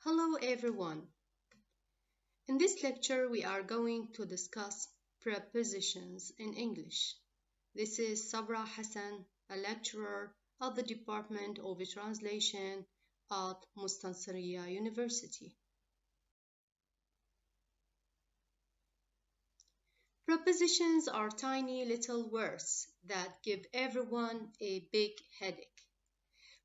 Hello everyone. In this lecture we are going to discuss prepositions in English. This is Sabra Hassan, a lecturer at the Department of Translation at Mustansiriya University. Prepositions are tiny little words that give everyone a big headache.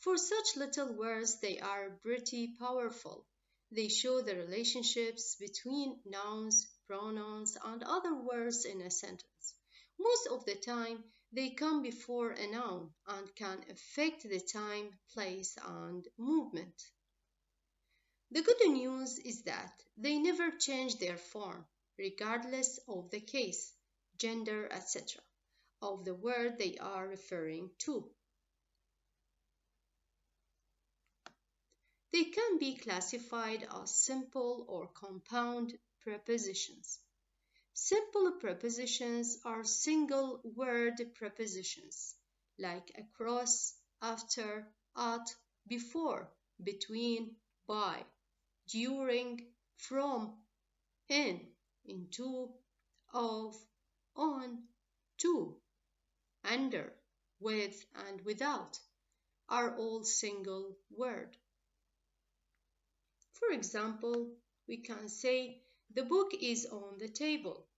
For such little words, they are pretty powerful. They show the relationships between nouns, pronouns, and other words in a sentence. Most of the time, they come before a noun and can affect the time, place, and movement. The good news is that they never change their form, regardless of the case, gender, etc., of the word they are referring to. They can be classified as simple or compound prepositions. Simple prepositions are single word prepositions, like across, after, at, before, between, by, during, from, in, into, of, on, to, under, with, and without are all single word. For example, we can say the book is on the table,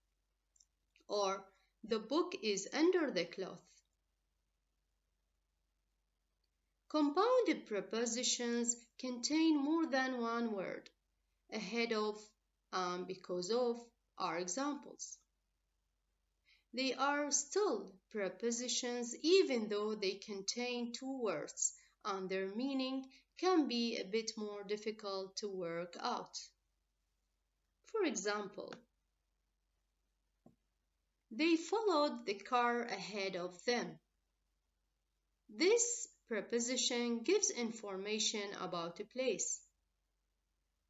or the book is under the cloth. Compounded prepositions contain more than one word. Ahead of and because of are examples. They are still prepositions even though they contain two words, and their meaning can be a bit more difficult to work out. For example, they followed the car ahead of them. This preposition gives information about a place.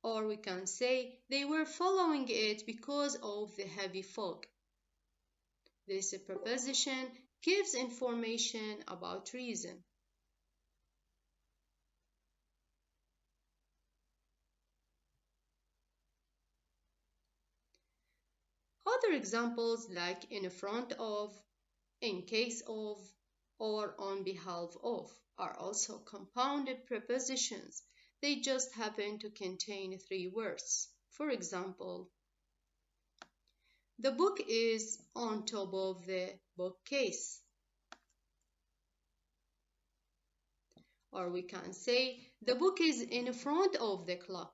Or we can say they were following it because of the heavy fog. This preposition gives information about reason. Other examples like in front of, in case of, or on behalf of are also compounded prepositions. They just happen to contain three words. For example, the book is on top of the bookcase. Or we can say the book is in front of the clock.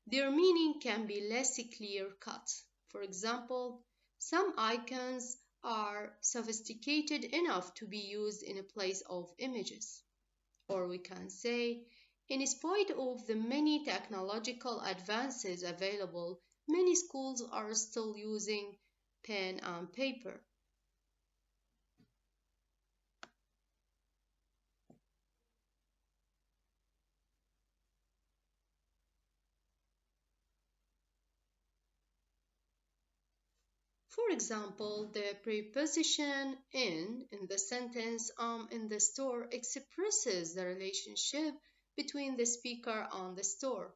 Their meaning can be less clear-cut. For example, some icons are sophisticated enough to be used in place of images. Or we can say, in spite of the many technological advances available, many schools are still using pen and paper. For example, the preposition in the sentence "I'm in the store" expresses the relationship between the speaker and the store.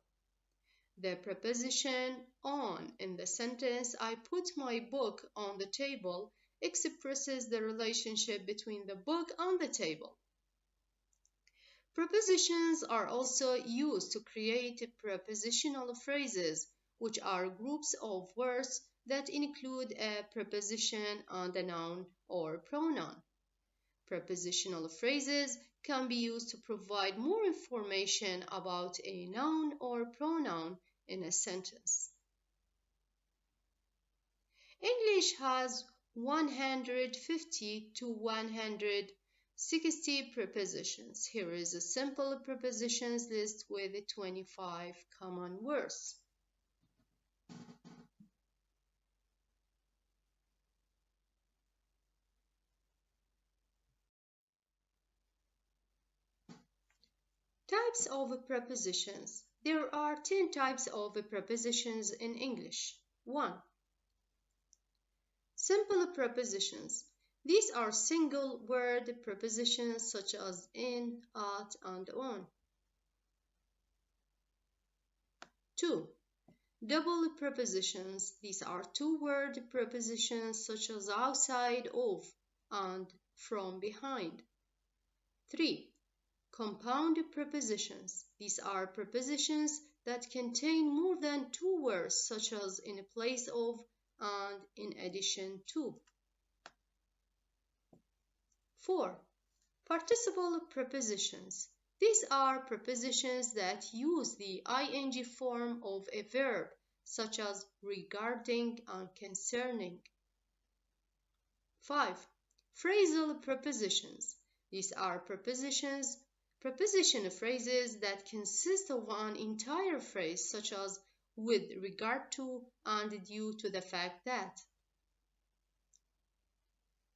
The preposition on in the sentence "I put my book on the table" expresses the relationship between the book and the table. Prepositions are also used to create prepositional phrases, which are groups of words that include a preposition and a noun or pronoun. Prepositional phrases can be used to provide more information about a noun or pronoun in a sentence. English has 150 to 160 prepositions. Here is a simple prepositions list with 25 common words. Types of prepositions. There are 10 types of prepositions in English. 1. Simple prepositions. These are single word prepositions such as in, at, and on. 2. Double prepositions. These are two-word prepositions such as outside of and from behind. 3. Compound prepositions. These are prepositions that contain more than two words such as in place of and in addition to. 4. Participle prepositions. These are prepositions that use the ing form of a verb, such as regarding and concerning. 5. Phrasal prepositions. These are preposition phrases that consist of an entire phrase, such as with regard to and due to the fact that.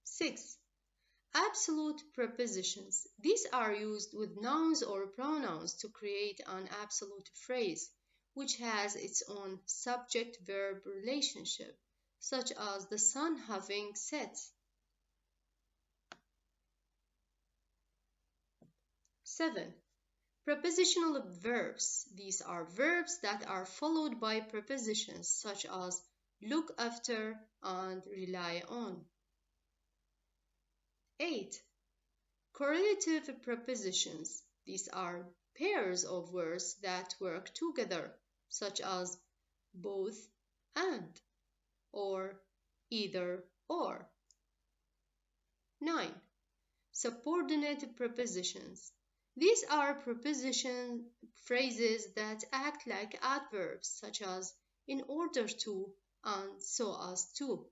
6. Absolute prepositions. These are used with nouns or pronouns to create an absolute phrase, which has its own subject-verb relationship, such as the sun having set. 7. Prepositional verbs. These are verbs that are followed by prepositions such as look after and rely on. 8. Correlative prepositions. These are pairs of words that work together, such as both and, or either or. 9. Subordinate prepositions. These are preposition phrases that act like adverbs, such as in order to and so as to.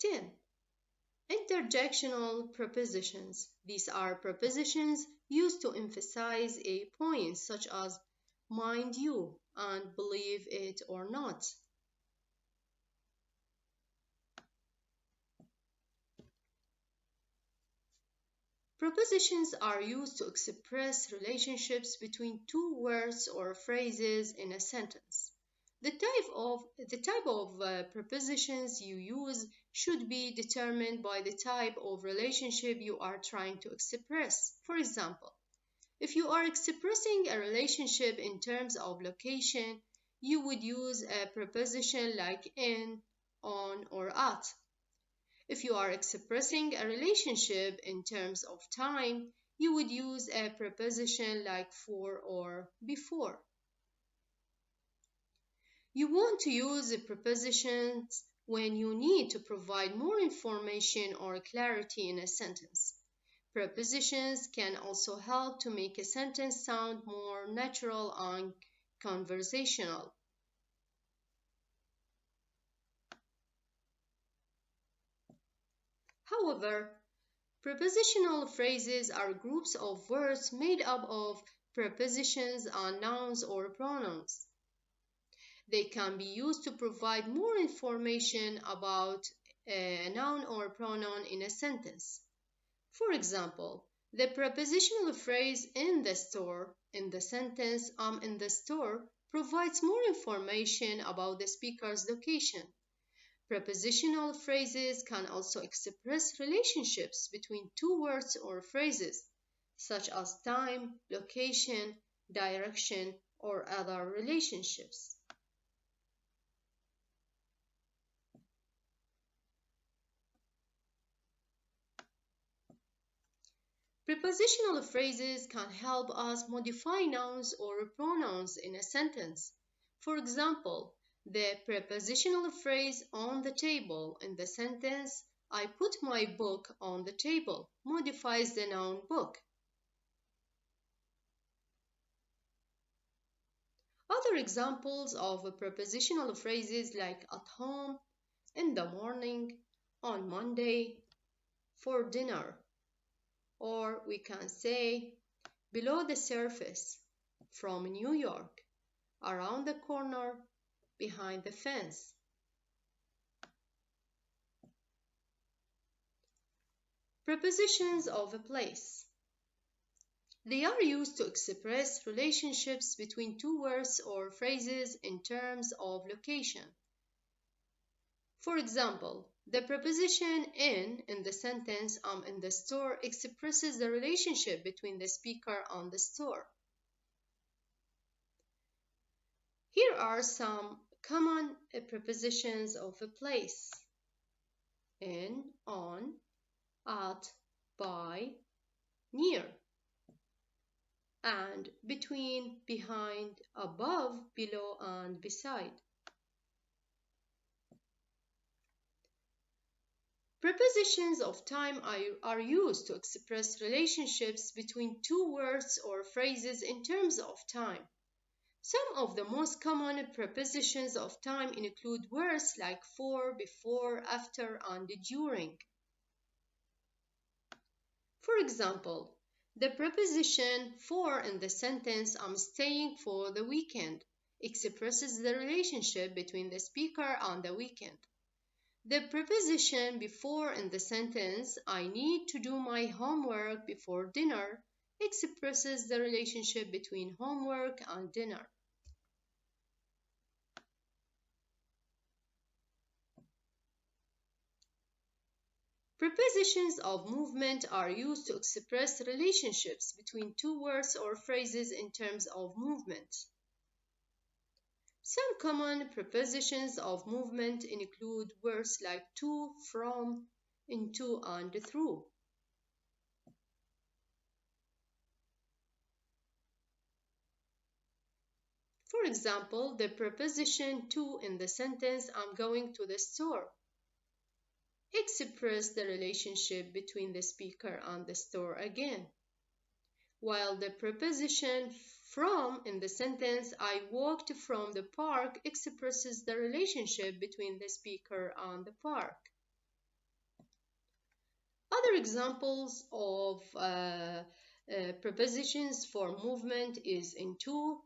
10. Interjectional prepositions. These are prepositions used to emphasize a point, such as mind you and believe it or not. Prepositions are used to express relationships between two words or phrases in a sentence. The type of prepositions you use should be determined by the type of relationship you are trying to express. For example, if you are expressing a relationship in terms of location, you would use a preposition like in, on, or at. If you are expressing a relationship in terms of time, you would use a preposition like for or before. You want to use prepositions when you need to provide more information or clarity in a sentence. Prepositions can also help to make a sentence sound more natural and conversational. However, prepositional phrases are groups of words made up of prepositions and nouns or pronouns. They can be used to provide more information about a noun or pronoun in a sentence. For example, the prepositional phrase in the store in the sentence I'm in the store provides more information about the speaker's location. Prepositional phrases can also express relationships between two words or phrases, such as time, location, direction, or other relationships. Prepositional phrases can help us modify nouns or pronouns in a sentence. For example, the prepositional phrase on the table in the sentence I put my book on the table modifies the noun book. Other examples of prepositional phrases like at home, in the morning, on Monday, for dinner, or we can say below the surface, from New York, around the corner, behind the fence. Prepositions of a place. They are used to express relationships between two words or phrases in terms of location. For example, The preposition in the sentence I'm in the store expresses the relationship between the speaker and the store. Here are some common prepositions of a place: in, on, at, by, near, and between, behind, above, below, and beside. Prepositions of time are used to express relationships between two words or phrases in terms of time. Some of the most common prepositions of time include words like for, before, after, and during. For example, the preposition for in the sentence I'm staying for the weekend expresses the relationship between the speaker and the weekend. The preposition before in the sentence I need to do my homework before dinner expresses the relationship between homework and dinner. Prepositions of movement are used to express relationships between two words or phrases in terms of movement. Some common prepositions of movement include words like to, from, into, and through. For example, the preposition to in the sentence I'm going to the store express the relationship between the speaker and the store again, while the preposition from in the sentence I walked from the park expresses the relationship between the speaker and the park. Other examples of prepositions for movement is into,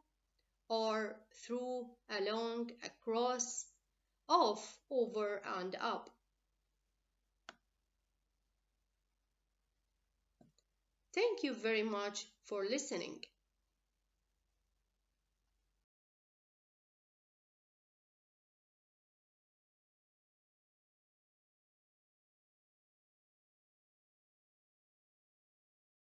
or, through, along, across, off, over, and up. Thank you very much for listening.